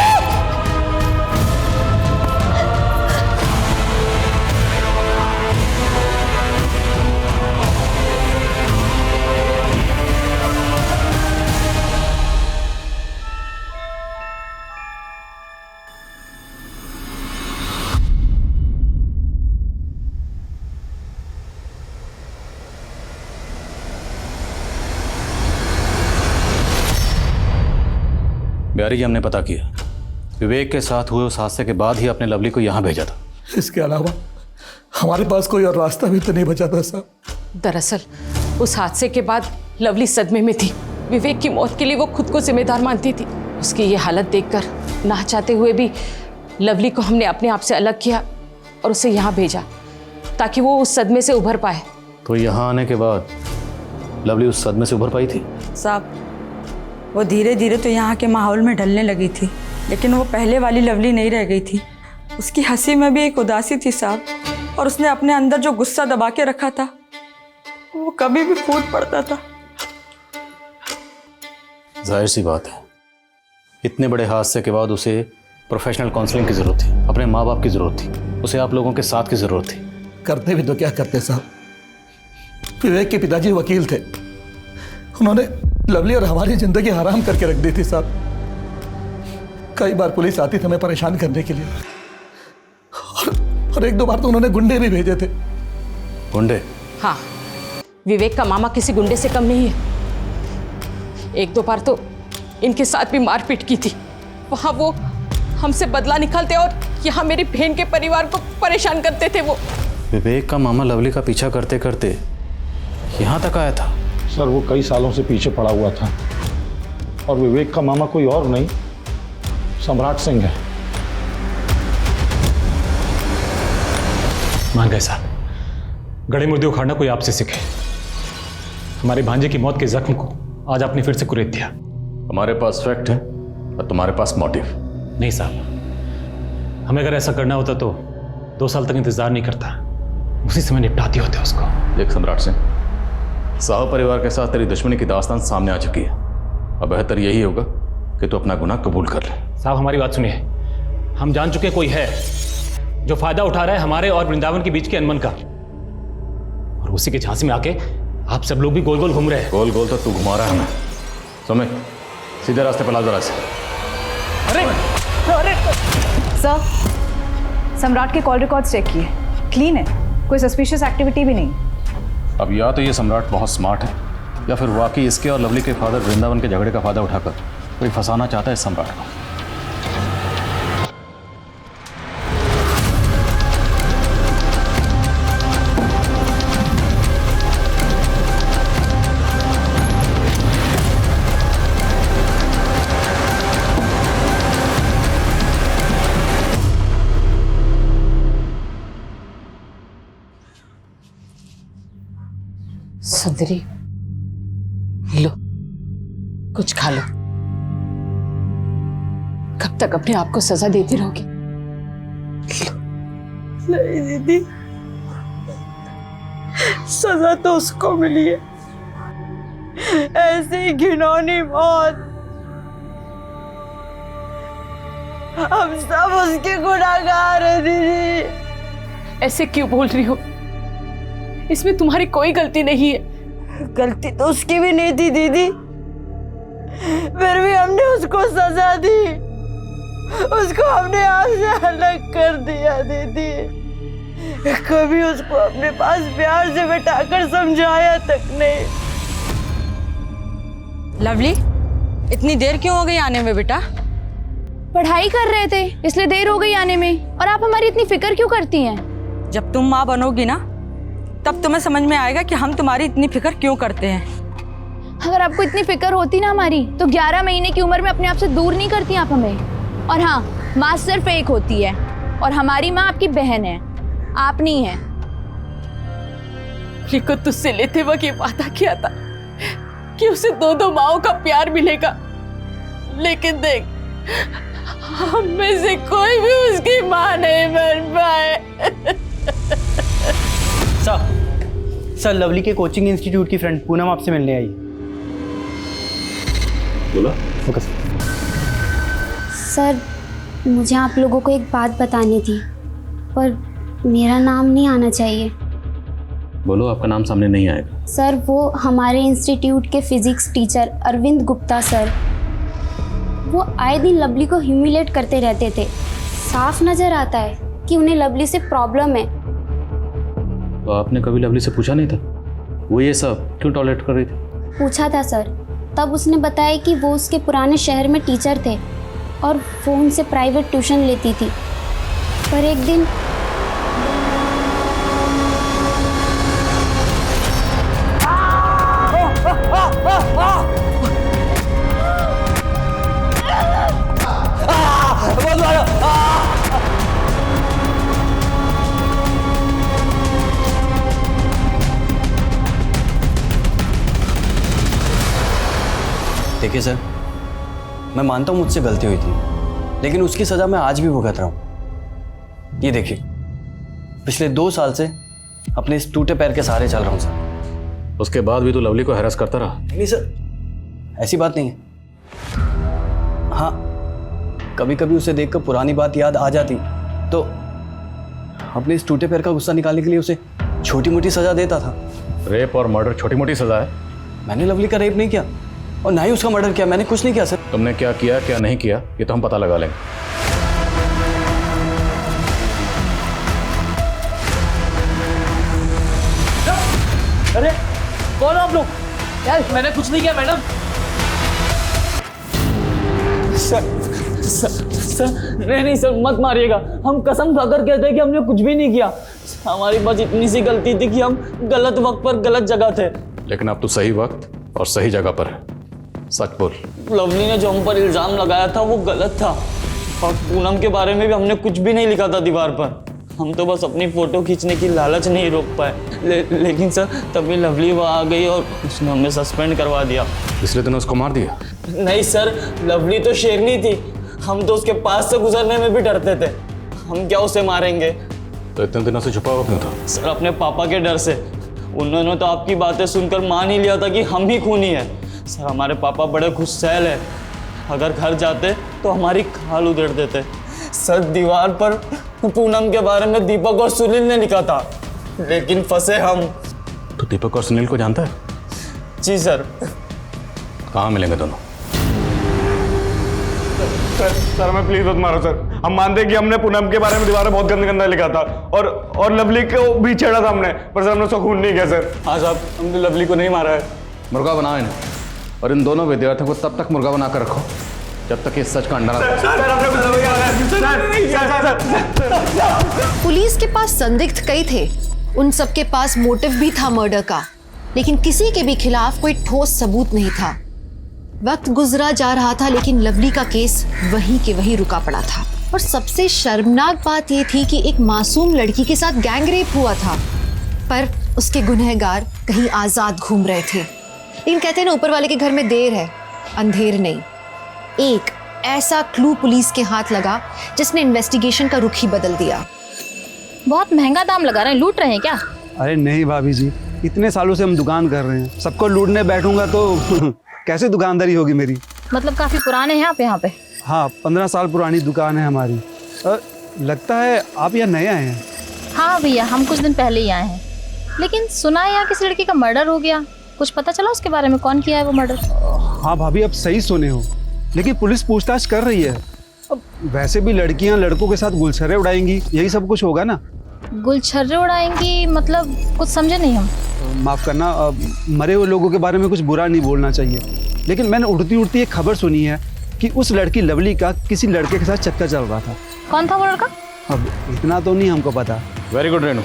बिहारी जी, हमने पता किया, विवेक के साथ हुए उस हादसे के बाद ही आपने लवली को यहाँ भेजा था। इसके अलावा हमारे पास कोई और रास्ता भी तो नहीं बचा था साहब। दरअसल उस हादसे के बाद लवली सदमे में थी। विवेक की मौत के लिए वो खुद को जिम्मेदार मानती थी। उसकी ये हालत देखकर ना चाहते हुए भी लवली को हमने अपने आप से अलग किया और उसे यहाँ भेजा ताकि वो उस सदमे से उभर पाए। तो यहाँ आने के बाद लवली उस सदमे से उभर पाई थी? साहब, वो धीरे धीरे तो यहाँ के माहौल में ढलने लगी थी, लेकिन वो पहले वाली लवली नहीं रह गई थी। उसकी हंसी में भी एक उदासी थी साहब, और उसने अपने अंदर जो गुस्सा दबा के रखा था वो कभी भी फूट पड़ता था। जाहिर सी बात है, इतने बड़े हादसे के बाद उसे प्रोफेशनल काउंसलिंग की जरूरत थी, अपने माँ बाप की जरूरत थी, उसे आप लोगों के साथ की जरूरत थी। करते भी तो क्या करते साहब, विवेक के पिताजी वकील थे, उन्होंने लवली और हमारी जिंदगी हराम करके रख दी थी साहब। कई बार पुलिस आती थी हमें परेशान करने के लिए, और एक दो बार तो उन्होंने गुंडे भी भेजे थे। गुंडे? हाँ, विवेक का मामा किसी गुंडे से कम नहीं है। एक दो बार तो इनके साथ भी मारपीट की थी। वहां वो हमसे बदला निकालते और यहाँ मेरी बहन के परिवार को परेशान करते थे। वो विवेक का मामा लवली का पीछा करते करते यहाँ तक आया था? सर वो कई सालों से पीछे पड़ा हुआ था, और विवेक का मामा कोई और नहीं, सम्राट सिंह है। मान गए साहब, गड़े मुर्दे उखाड़ना कोई आपसे सीखे। हमारे भांजे की मौत के जख्म को आज आपने फिर से कुरेद दिया। हमारे पास फैक्ट है और तुम्हारे पास मोटिव। नहीं साहब, हमें अगर ऐसा करना होता तो 2 साल तक इंतजार नहीं करता, उसी समय निपटाती होते उसको। देख सम्राट सिंह, साहब परिवार के साथ तेरी दुश्मनी की दास्तान सामने आ चुकी है। अब बेहतर यही होगा कि तू अपना गुनाह कबूल कर ले। साहब हमारी बात सुनिए, हम जान चुके कोई है जो फायदा उठा रहा है हमारे और वृंदावन के बीच के अनबन का, और उसी के झांसे में आके आप सब लोग भी गोल गोल घूम रहे हैं। गोल गोल तो तू घुमा रहा है हमें। समय सीधे रास्ते पर ला जरा से। अरे सर, सम्राट के कॉल रिकॉर्ड्स चेक किए, क्लीन है, कोई सस्पिशियस एक्टिविटी भी नहीं। अब या तो ये सम्राट बहुत स्मार्ट है, या फिर वाकई इसके और लवली के फादर वृंदावन के झगड़े का फायदा उठाकर कोई फंसाना चाहता है इस सम्राट को। सुंदरी, लो कुछ खा लो। कब तक अपने आप को सजा देती रहोगी? नहीं दीदी, सजा तो उसको मिली है, ऐसी घिनौनी मौत। हम सब उसके गुनहगार हैं दीदी। ऐसे क्यों बोल रही हो? इसमें तुम्हारी कोई गलती नहीं है। गलती तो उसकी भी नहीं थी दीदी, फिर भी हमने उसको सजा दी, उसको हमने आपसे अलग कर दिया दीदी। कभी उसको अपने पास प्यार से बैठाकर समझाया तक नहीं। लवली, इतनी देर क्यों हो गई आने में बेटा? पढ़ाई कर रहे थे इसलिए देर हो गई आने में। और आप हमारी इतनी फिक्र क्यों करती हैं? जब तुम माँ बनोगी ना, तब तुम्हें समझ में आएगा कि हम तुम्हारी इतनी फिक्र क्यों करते हैं। अगर आपको इतनी फिक्र होती ना हमारी, तो 11 महीने की उम्र में अपने आप से दूर नहीं करती आप हमें। और हाँ, माँ सिर्फ एक होती है, और हमारी माँ आपकी बहन है, आप नहीं है। को तुझसे लेते वक्त ये वादा किया था कि उसे 2 माओं का प्यार मिलेगा, लेकिन देख, हम में से कोई भी उसकी माँ नहीं बन पाए। सर, लवली के कोचिंग इंस्टीट्यूट की फ्रेंड पूनम आपसे मिलने आई। बोला? ओके सर, मुझे आप लोगों को एक बात बतानी थी, पर मेरा नाम नहीं आना चाहिए। बोलो, आपका नाम सामने नहीं आएगा। सर, वो हमारे इंस्टीट्यूट के physics teacher Arvind Gupta sir, वो आए दिन लवली को ह्यूमिलेट करते रहते थे। साफ नजर आता है कि उन्हें लवली से प्रॉब्लम है। तो आपने कभी लवली से पूछा नहीं था वो ये सब क्यों टॉलरेट कर रही थी? पूछा था सर, तब उसने बताया कि वो उसके पुराने शहर में टीचर थे और वो उनसे प्राइवेट ट्यूशन लेती थी। पर एक दिन देखिए सर, मैं मानता हूँ मुझसे गलती हुई थी, लेकिन उसकी सज़ा मैं आज भी भुगत रहा हूँ। ये देखिए, पिछले 2 साल से अपने इस टूटे पैर के सहारे चल रहा हूँ सर। उसके बाद भी तू लवली को हैरेस करता रहा? नहीं सर, ऐसी बात नहीं है। हाँ, कभी कभी उसे देखकर पुरानी बात याद आ जाती तो अपने इस टूटे पैर का गुस्सा निकालने के लिए उसे छोटी मोटी सजा देता था। रेप और मर्डर छोटी मोटी सजा है? मैंने लवली का रेप नहीं किया और ना ही उसका मर्डर किया। मैंने कुछ नहीं किया सर। तुमने क्या किया क्या नहीं किया ये तो हम पता लगा लेंगे। अरे कौन हो आप लोग? यार मैंने कुछ नहीं किया मैडम। सर नहीं सर, मत मारिएगा। हम कसम खाकर कहते हैं कि हमने कुछ भी नहीं किया। हमारी बस इतनी सी गलती थी कि हम गलत वक्त पर गलत जगह थे। लेकिन अब तो सही वक्त और सही जगह पर है, सच बोल। लवली ने जो हम पर इल्जाम लगाया था वो गलत था और पूनम के बारे में भी हमने कुछ भी नहीं लिखा था दीवार पर। हम तो बस अपनी फोटो खींचने की लालच नहीं रोक पाए। लेकिन सर तभी लवली वहाँ आ गई और उसने हमें सस्पेंड करवा दिया। इसलिए तूने उसको मार दिया? नहीं सर, लवली तो शेरनी थी। हम तो उसके पास से गुजरने में भी डरते थे। हम क्या उसे मारेंगे। तो इतने दिनों से छुपा हुआ क्यों था? सर अपने पापा के डर से। उन्होंने तो आपकी बातें सुनकर मान ही लिया था कि हम ही खूनी है। सर हमारे पापा बड़े गुस्सैल है। अगर घर जाते तो हमारी खाल उधेड़ देते। सर दीवार पर पूनम के बारे में दीपक और सुनील ने लिखा था, लेकिन फंसे हम। तो दीपक और सुनील को जानता है? जी सर। कहाँ मिलेंगे दोनों? सर मैं प्लीज मत मारो सर। हम मानते हैं कि हमने पूनम के बारे में दीवार में बहुत गंदा गंदा लिखा था और लवली को भी छेड़ा था हमने, पर सर हमने उसको खून नहीं किया सर। हाँ साहब, हमने लवली को नहीं मारा है। मुर्गा बनाओ इन्हें और इन दोनों विद्यार्थियों को तब तक मुर्गा बना कर रखो जब तक इस सच का अंडा ना। पुलिस के पास संदिग्ध कई थे, उन सबके पास मोटिव भी था मर्डर का, लेकिन किसी के भी खिलाफ कोई ठोस सबूत नहीं था। वक्त गुजरा जा रहा था लेकिन लवली का केस वहीं के वहीं रुका पड़ा था। और सबसे शर्मनाक बात यह थी कि एक मासूम लड़की के साथ गैंगरेप हुआ था, पर उसके गुनहगार कहीं आजाद घूम रहे थे। लेकिन कहते हैं ना, ऊपर वाले के घर में देर है अंधेर नहीं। एक ऐसा क्लू पुलिस के हाथ लगा जिसने इन्वेस्टिगेशन का रुख ही बदल दिया। बहुत महंगा दाम लगा रहे हैं, लूट रहे हैं क्या? अरे नहीं भाभी जी, इतने सालों से हम दुकान कर रहे हैं, सबको लूटने बैठूंगा तो कैसे दुकानदारी होगी मेरी। मतलब काफी पुराने हैं आप यहाँ पे? हाँ, 15 साल पुरानी दुकान है हमारी। लगता है आप यहाँ नए आए हैं। हाँ भैया, हम कुछ दिन पहले ही आए हैं। लेकिन सुना है यहाँ किसी लड़की का मर्डर हो गया, कुछ पता चला उसके बारे में? कौन किया है वो मर्डर? हाँ भाभी, अब सही सुने हो, लेकिन पुलिस पूछताछ कर रही है। अब वैसे भी लड़कियां लड़कों के साथ गुलछर्रे उड़ाएंगी, यही सब कुछ होगा ना। गुलछर्रे उड़ाएंगी मतलब कुछ समझे नहीं हम। माफ करना, मरे हुए लोगों के बारे में कुछ बुरा नहीं बोलना चाहिए, लेकिन मैंने उड़ती उड़ती एक खबर सुनी है कि उस लड़की लवली का किसी लड़के के साथ चक्कर चल रहा था। कौन था वो लड़का? अब इतना तो नहीं हमको पता। वेरी गुड रेनू,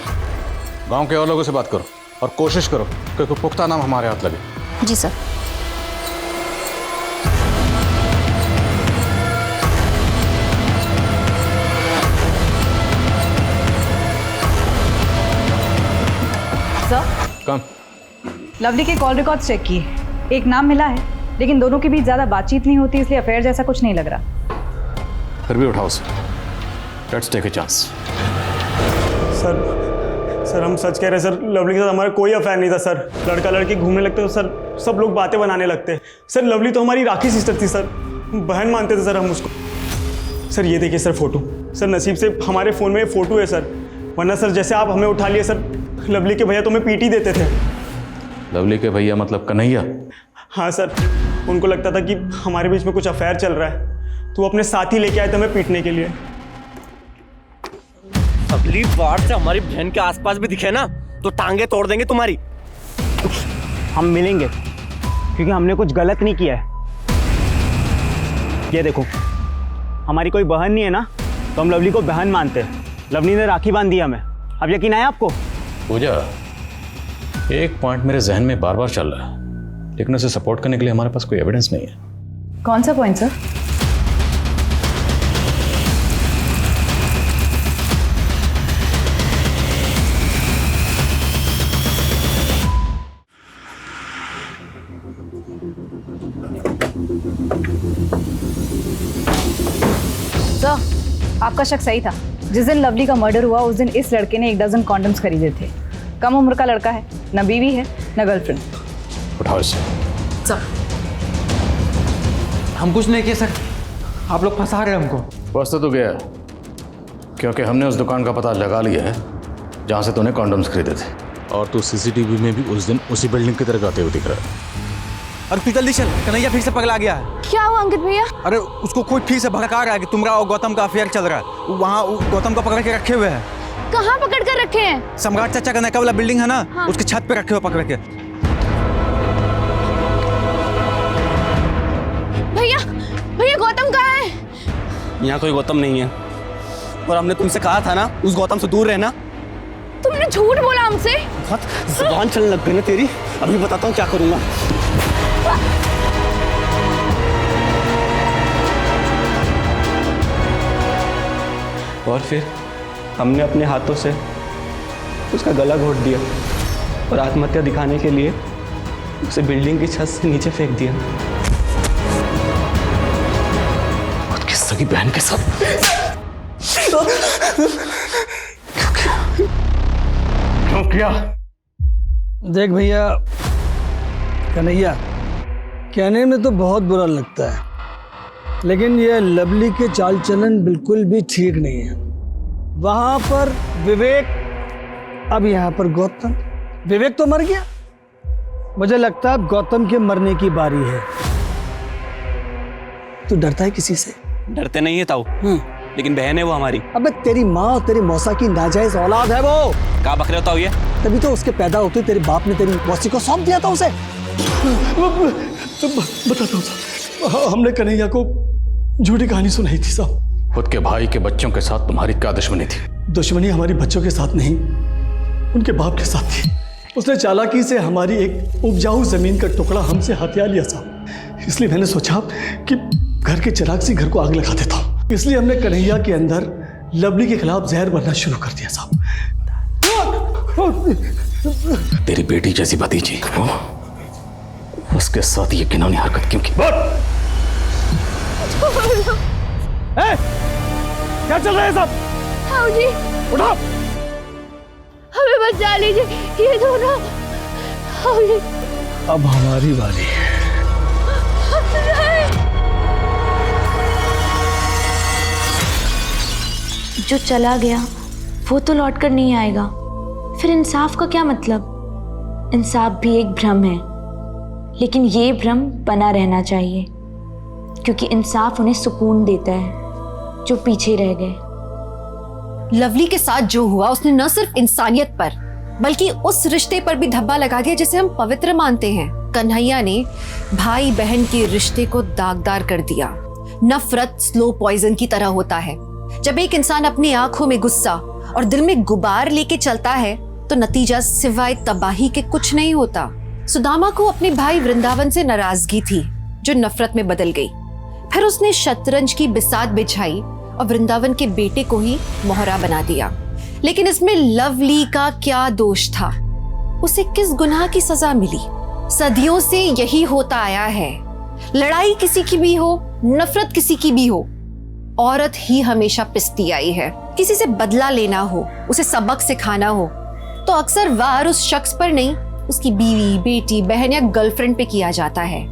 गांव के और लोगों से बात करो और कोशिश करो कि कोई पुख्ता नाम हमारे हाथ लगे। जी सर। कम लवली के कॉल रिकॉर्ड्स चेक किए, एक नाम मिला है, लेकिन दोनों के बीच ज्यादा बातचीत नहीं होती, इसलिए अफेयर जैसा कुछ नहीं लग रहा। फिर भी उठाओ sir, let's take a chance. Sir हम सच कह रहे हैं सर, लवली के साथ हमारा कोई अफेयर नहीं था सर। लड़का लड़की घूमने लगते तो सर सब लोग बातें बनाने लगते। सर लवली तो हमारी राखी सिस्टर थी सर, बहन मानते थे सर हम उसको। सर ये देखिए सर फोटो, सर नसीब से हमारे फ़ोन में फ़ोटो है सर, वरना सर जैसे आप हमें उठा लिए सर, लवली के भैया तो हमें पीटी देते थे। लवली के भैया मतलब कन्हैया? हाँ सर, उनको लगता था कि हमारे बीच में कुछ अफेयर चल रहा है, तो वो अपने साथी लेके आए थे हमें पीटने के लिए। अगली बार से हमारी बहन के आसपास भी दिखे ना तो टांगे तोड़ देंगे तुम्हारी। हम मिलेंगे क्योंकि हमने कुछ गलत नहीं किया है। ये देखो, हमारी कोई बहन नहीं है ना, तो हम लवली को बहन मानते हैं। लवली ने राखी बांध दी हमें, अब यकीन आया आपको? पूजा, एक पॉइंट मेरे जहन में बार बार चल रहा है, लेकिन उसे सपोर्ट करने के लिए हमारे पास कोई एविडेंस नहीं है। कौन सा पॉइंट सर? सर, आपका शक सही था। जिस दिन लवली का मर्डर हुआ उस दिन इस लड़के ने 1 डज़न कॉन्डम्स खरीदे थे। कम उम्र का लड़का है, न बीवी है, न गर्लफ्रेंड। उठाओ इसे। सर हम कुछ नहीं किए सर, आप लोग फंसा रहे हैं हमको। फंस तो गया है, क्योंकि हमने उस दुकान का पता लगा लिया है जहाँ से तूने कॉन्डोम्स खरीदे थे, और तू सीसीटीवी में भी उस दिन उसी बिल्डिंग की तरफ आते हुए दिख रहा है। अरे तू जल्दी चल, कन्हैया फिर से पगला गया है। क्या हुआ अंकित भैया? अरे उसको कोई फिर से भड़का रहा है कि तुम्हारा और गौतम का अफेयर चल रहा है। वहाँ गौतम को पकड़ के रखे हुए हैं। कहाँ पकड़ कर रखे हैं? सम्राट चाचा का नया वाला बिल्डिंग है ना, हाँ। उसकी छत पे रखे हुए पकड़ के। भैया भैया गौतम कहाँ है? यहाँ कोई गौतम नहीं है, और हमने तुमसे कहा था ना उस गौतम से दूर रहना। तुमने झूठ बोला हमसे। बहुत जुबान चलने लग गई ना तेरी, अभी बताता हूँ क्या करूँगा। और फिर हमने अपने हाथों से उसका गला घोट दिया और आत्महत्या दिखाने के लिए उसे बिल्डिंग की छत से नीचे फेंक दिया। खुद की सगी बहन के साथ। क्यों किया? देख भैया कन्हैया, कहने में तो बहुत बुरा लगता है, लेकिन ये लवली के चाल चलन बिल्कुल भी ठीक नहीं है। वहां पर विवेक, अब यहाँ पर गौतम। विवेक तो मर गया, मुझे लगता है अब गौतम के मरने की बारी है। तू डरता है किसी से? डरते नहीं है ताऊ, लेकिन बहन है वो हमारी। अबे तेरी माँ और तेरी मौसा की नाजायज औलाद है वो। क्या बक रहे हो ताऊ ये? तभी तो उसके पैदा होते तेरे बाप ने तेरी मौसी को सौंप दिया था उसे। बताता हूँ, हमने कन्हैया को झूठी कहानी सुनाई थी साहब। खुद के भाई के बच्चों के साथ तुम्हारी क्या दुश्मनी थी? दुश्मनी हमारी बच्चों के साथ नहीं, उनके बाप के साथ थी। उसने चालाकी से हमारी एक उपजाऊ जमीन का टुकड़ा हमसे हथिया लिया साहब। इसलिए मैंने सोचा कि घर के चिराग से घर को आग लगा देता हूँ। इसलिए हमने कन्हैया के अंदर लवली के खिलाफ जहर भरना शुरू कर दिया साहब। तेरी बेटी जैसी भतीजी हो, उसके साथ ये घिनौनी हरकत क्यों की? क्या चल रहा है सब? हाँ जी, उठो, हमें बचा लीजिए ये दोनों। हाँ जी। अब हमारी बारी है। जो चला गया वो तो लौट कर नहीं आएगा, फिर इंसाफ का क्या मतलब? इंसाफ भी एक भ्रम है, लेकिन ये भ्रम बना रहना चाहिए, क्योंकि इंसाफ उन्हें सुकून देता है जो पीछे रह गए। लवली के साथ जो हुआ उसने न सिर्फ इंसानियत पर बल्कि उस रिश्ते पर भी धब्बा लगा दिया जिसे हम पवित्र मानते हैं। कन्हैया ने भाई बहन के रिश्ते को दागदार कर दिया। नफरत स्लो पॉइजन की तरह होता है। जब एक इंसान अपनी आंखों में गुस्सा और दिल में गुबार लेके चलता है तो नतीजा सिवाय तबाही के कुछ नहीं होता। सुदामा को अपने भाई वृंदावन से नाराजगी थी जो नफरत में बदल गई। फिर उसने शतरंज की बिसात बिछाई और वृंदावन के बेटे को ही मोहरा बना दिया। लेकिन इसमें लवली का क्या दोष था? उसे किस गुनाह की सजा मिली? सदियों से यही होता आया है। लड़ाई किसी की भी हो, नफरत किसी की भी हो, औरत ही हमेशा पिसती आई है। किसी से बदला लेना हो, उसे सबक सिखाना हो, तो अक्सर वार उस शख्स पर नहीं, उसकी बीवी, बेटी, बहन या गर्लफ्रेंड पे किया जाता है।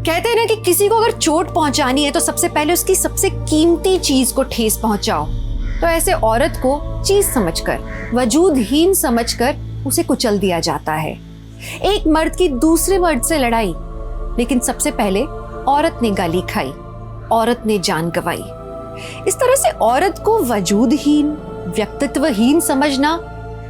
कहते हैं ना कि किसी को अगर चोट पहुंचानी है तो सबसे पहले उसकी सबसे कीमती चीज को ठेस पहुंचाओ। तो ऐसे औरत को चीज समझकर, वजूदहीन समझकर उसे कुचल दिया जाता है। एक मर्द की दूसरे मर्द से लड़ाई, लेकिन सबसे पहले औरत ने गाली खाई, औरत ने जान गंवाई। इस तरह से औरत को वजूदहीन, व्यक्तित्वहीन समझना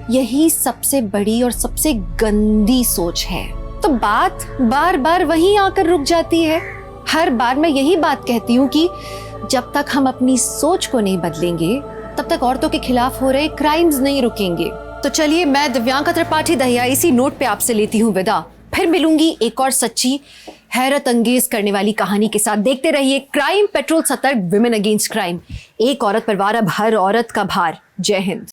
यही सबसे बड़ी और सबसे गंदी सोच है। तो बात बार बार वहीं आकर रुक जाती है। हर बार मैं यही बात कहती हूँ कि जब तक हम अपनी सोच को नहीं बदलेंगे तब तक औरतों के खिलाफ हो रहे क्राइम्स नहीं रुकेंगे। तो चलिए, मैं दिव्यांका त्रिपाठी दहिया इसी नोट पे आपसे लेती हूँ विदा। फिर मिलूंगी एक और सच्ची, हैरत अंगेज करने वाली कहानी के साथ। देखते रहिए क्राइम पेट्रोल सतर्क, विमेन अगेंस्ट क्राइम। एक औरत पर वार, अब हर औरत का भार। जय हिंद।